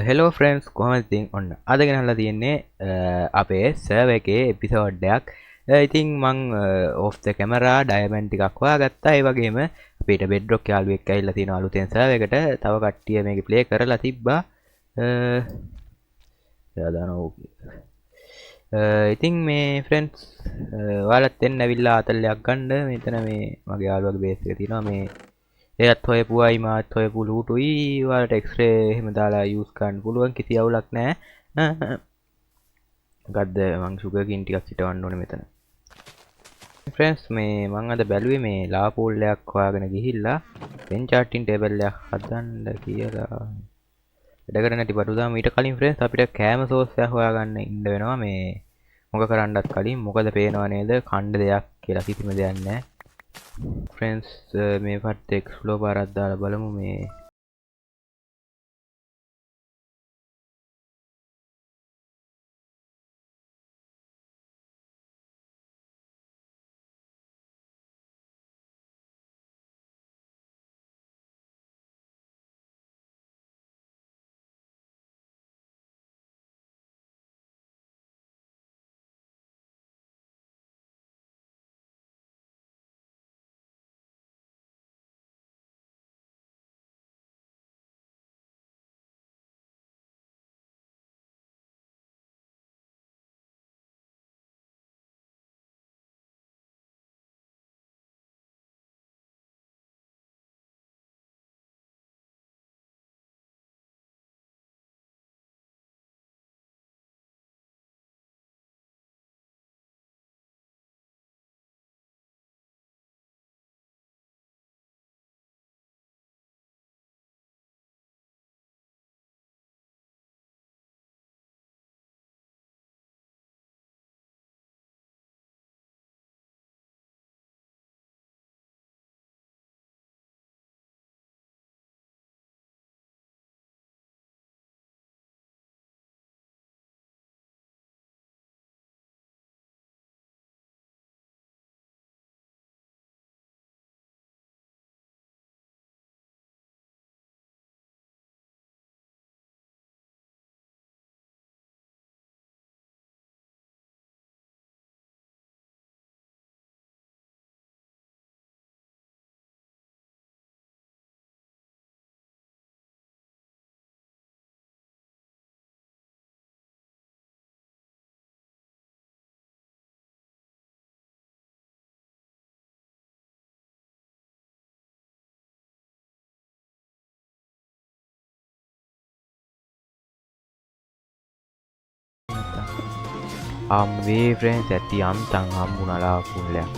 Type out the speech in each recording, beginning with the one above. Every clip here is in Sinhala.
හෙලෝ ෆ්‍රන්ස් කොහමතින් ඔන්න අදගෙන හලා තියෙන්නේ අපේ සර්ව එකේ එපිසෝඩ්ඩයක් ඉතින් මං ඔෆ්ත කැමරා ඩයමැන්් ටිකක් හොයා ගත්තා ඒ වගේම අපිට බෙඩ්රොක් යාලුවෙක් ඇල්ල තියෙන අලුතෙන් සර්ව එකට තව කට්ටිය මේක ප්ලේ කරලා තිබ්බා ඉතින් මේ ෆ්‍රෙන්ස් වාලත් එන්න ඇවිල්ලා අතල්ලයක් ගණ්ඩ මෙතන මේ මගේ යාලුවක බේසක තියෙනවා මේ එයත් හොයපුුවයි මාත් හොයපු ලූටුයි වාලට එක්ස්රේ එහෙම දාලා යස්කන් පුළුවන් කිසි අවුලක් නෑ ගදද මං සුගකින් ටිකක් සිටවන්න ඕන මෙතන ෆ්‍රෙන්ස් මේ මං අද බැලුවේ මේ ලාපූල්ලයක් හොයාගෙන ගිහිල්ලා පෙන්චාටින් ටේබල්ලයක් හදන්ඩ කියලා එඩකට නැති පටුදා මීට කලින් ෆ්‍රෙන්ස් අපිට කෑම සෝස්ය හොයාගන්න ඉන්න වෙනවා මේ මොක කරන්නත් කලින් මොකද පේනවා නේද කණ්ඩ දෙයක් කියලා කිසිම දෙයන්න ෆ්‍රෙන්ස් මේ පත් එක්ස්ලෝ පාරත්දාල බලමු මේ අම්වේ ෆ්‍රෙන්ස් ඇති අම්තන් හම්බුනලා පුල්ලයක්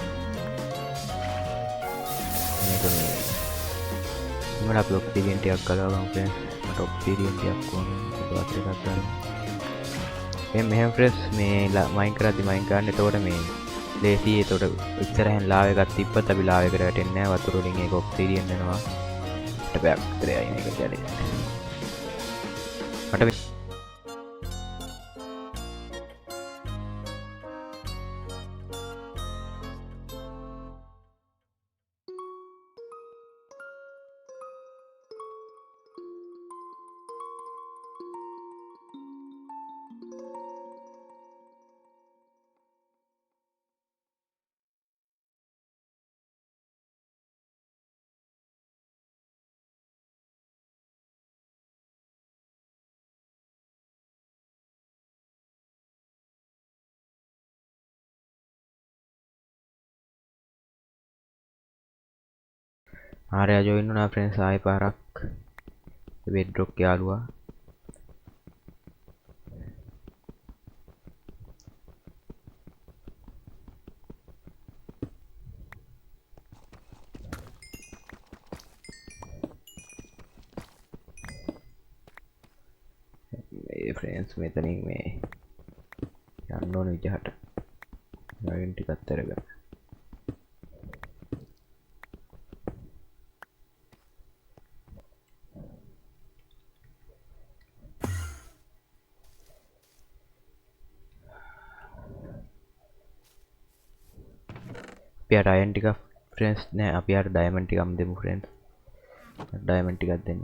මට බ්ලොක් පිරියෙන්ටයක් කලාගම් ෆ්‍රෙන්ස් මට ඔප්පිරියෙන්ටයක් ඕන පත්‍රකත්ගන්න මෙහම ෆ්‍රෙස් මේ මයින් කරදි මයින් කරන්න තෝට මේ ලේසි තොට උත්සරහැන් ලාවකත් තිප්ප තබිලාවකට එන්න වතුරලින් එක ඔක්සිරියෙන්න්නවා පැක්තරය එක ජල මට ආරයා ජොයින් වුණා ෆ්‍රෙන්ඩ්ස් ආයෙ පාරක් බෙඩ්රොක් යාළුවා මේ ෆ්‍රෙන්ඩ්ස් මෙතනින් මේ යන්න ඕන විදිහට වයින් ටිකක් අරගෙන අපිට අයන් ටික ෆ්‍රෙන්ඩ්ස් නෑ අපි අර ඩයමන්ඩ් ටිකක් දෙමු ෆ්‍රෙන්ඩ්ස් ඩයමන්ඩ් ටිකක් දෙන්න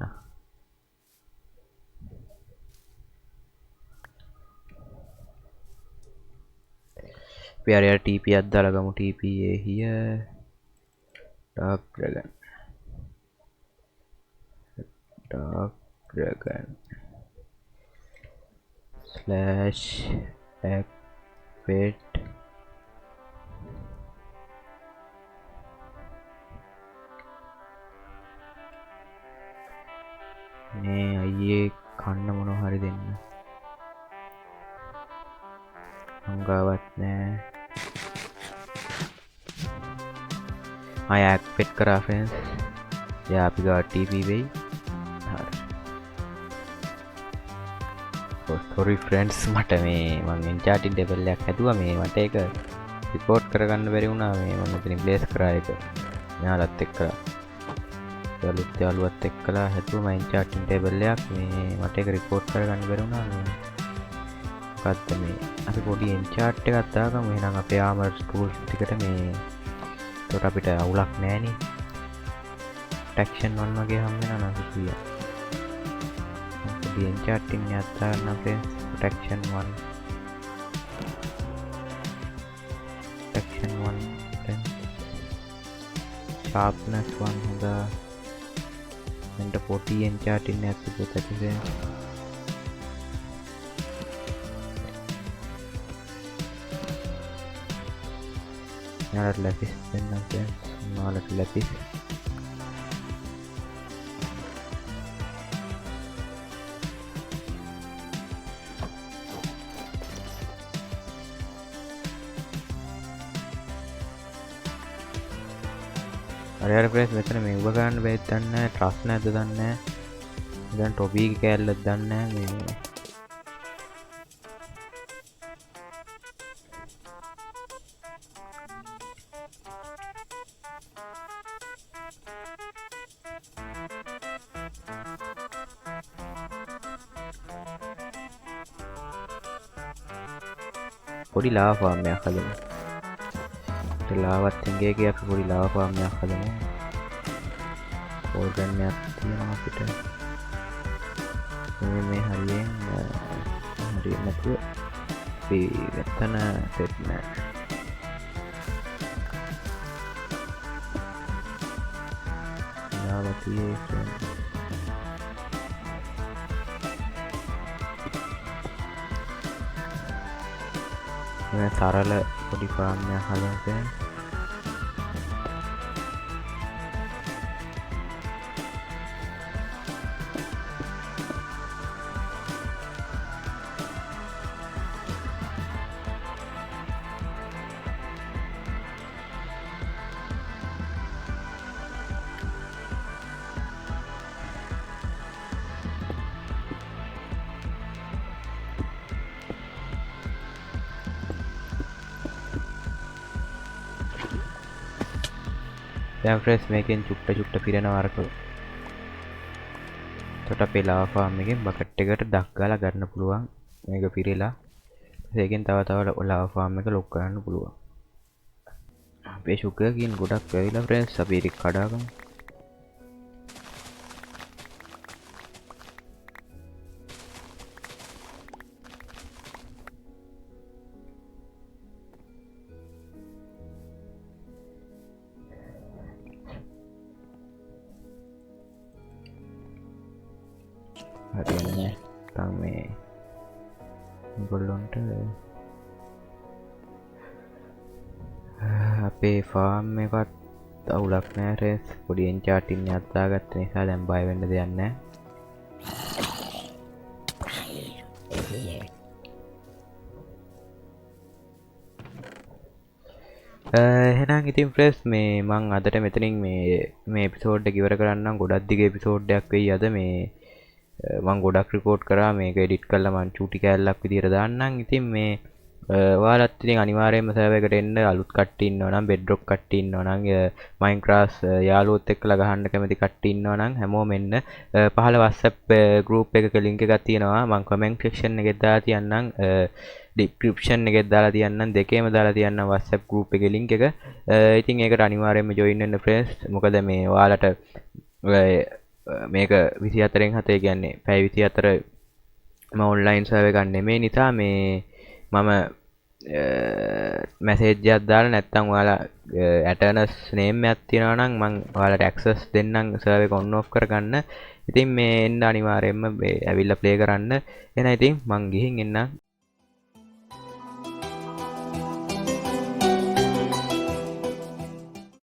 අපි අර TP එකක් දාලා ගමු TP here dark dragon slash activate මේ අයියේ කන්න මොනවා හරි දෙන්න අංගාවත් නෑ ආය ඇක්ටිවේට් කරා ෆ්‍රෙන්ඩ්ස් යා අපි ගා TP වෙයි sorry friends මට මේ මම එන්චාටින් ඩෙවල් එකක් හැදුවා මේ මට ඒක රිපෝට් කරගන්න බැරි වුණා මේ මම මෙතනින් ප්ලේස් කරා ඒක යාළුවත් එක්ක යාළුවත් එක්කලා හැදුවා මම එන්චාටින් ඩෙවල් එකක් මේ මට ඒක රිපෝට් කරගන්න බැරි වුණා මේ මොකද්ද මේ අපි පොඩි එන්චාට් එකක් දාගමු එහෙනම් අපේ ආමර් ටූල්ස් ටිකට මේ ඒකට අපිට අවුලක් නෑනේ ටැක්ෂන් 1 වගේ හම් වෙනවා නම් කිව්වා enchanting nyata nabe protection 1 then sharpness 1 hoga and 40 enchanting nyata pothatise nala lapis denna nala lapis අර ප්‍රෙස් මෙතන මේ උඹ ගන්න බැරිද දන්නේ නැහැ ට්‍රස් නැද්ද දන්නේ නැහැ දැන් ටොපි කෑල්ලක් දන්නේ නැහැ මේ පොඩි ලාවා ෆාම් එකක් හදමු ලාවත් ඉංගේගේ අපි පොඩි ලාවා ෆාම් එකක් හදමු ඕර්ගන් එකක් තියෙනවා අපිට මේ හරියෙන් හරියට නැතුව අපි මෙතන සෙට් නැහැ ලාවා තියෙන්නේ මේ තරල පොඩි ෆාම් එකක් හදන්න දැන් ෆ්‍රෙස් මේකෙන් චුට්ට පිරෙනවා අරක. එතකොට අපේ ලාවා ෆාම් එකෙන් බකට් එකට ඩක් ගාලා ගන්න පුළුවන්. මේක පිරෙලා. ඒකෙන් තව ලාවා ෆාම් එක ලොක් කරන්න පුළුවන්. අපේ ෂුගර් කීන් ගොඩක් වෙවිලා ෆ්‍රෙන්ඩ්ස් අපි ඒක කඩාගමු. හරියන්නේ තමයි ගොල්ලොන්ට අපේ ෆාම් එකත් අවුලක් නෑ රේස් පොඩි එන්චාටින් එකක් දාගත්ත නිසා දැන් බය වෙන්න දෙයක් නෑ එහෙනම් ඉතින් ෆ්‍රෙස් මේ මං අදට මෙතනින් මේ එපිසෝඩ් එක ඉවර කරන්නම් ගොඩක් දිග එපිසෝඩ් එකක් වෙයි අද මේ මං ගොඩක් රිකෝඩ් කරා මේක එඩිට් කරලා මං චූටි කෑල්ලක් විදියට දාන්නම් ඉතින් මේ ඔයාලත් ඉතින් අනිවාර්යයෙන්ම සර්වර් එකට එන්න අලුත් කට්ටිය ඉන්නවා නම් බෙඩ්රොක් කට්ටිය ඉන්නවා නම් මයින්ක්‍රාෆ්ට් යාළුවොත් එක්කලා ගහන්න කැමති කට්ටිය ඉන්නවා නම් හැමෝම එන්න පහළ WhatsApp group එකක link එකක් තියෙනවා මං comment section එකේ දාලා තියන්නම් description එකේ දාලා තියන්නම් දෙකේම දාලා තියන්නම් WhatsApp group එකේ link එක ඉතින් ඒකට අනිවාර්යයෙන්ම join වෙන්න friends මොකද මේ ඔයාලට මේක 24න් 7 කියන්නේ පැය 24 මම ඔන්ලයින් සර්වර් ගන්න නෙමෙයි නිසා මේ මම මැසේජ් එකක් දාලා නැත්නම් ඔයාලා ඇටර්නස් නේම් එකක් තියෙනවා නම් මම ඔයාලට ඇක්සස් දෙන්නම් සර්වර් එක ඔන් ඔෆ් කරගන්න. ඉතින් මේ එන්න අනිවාර්යයෙන්ම මේ ඇවිල්ලා ප්ලේ කරන්න. එහෙනම් ඉතින් මං ගිහින් එන්නම්.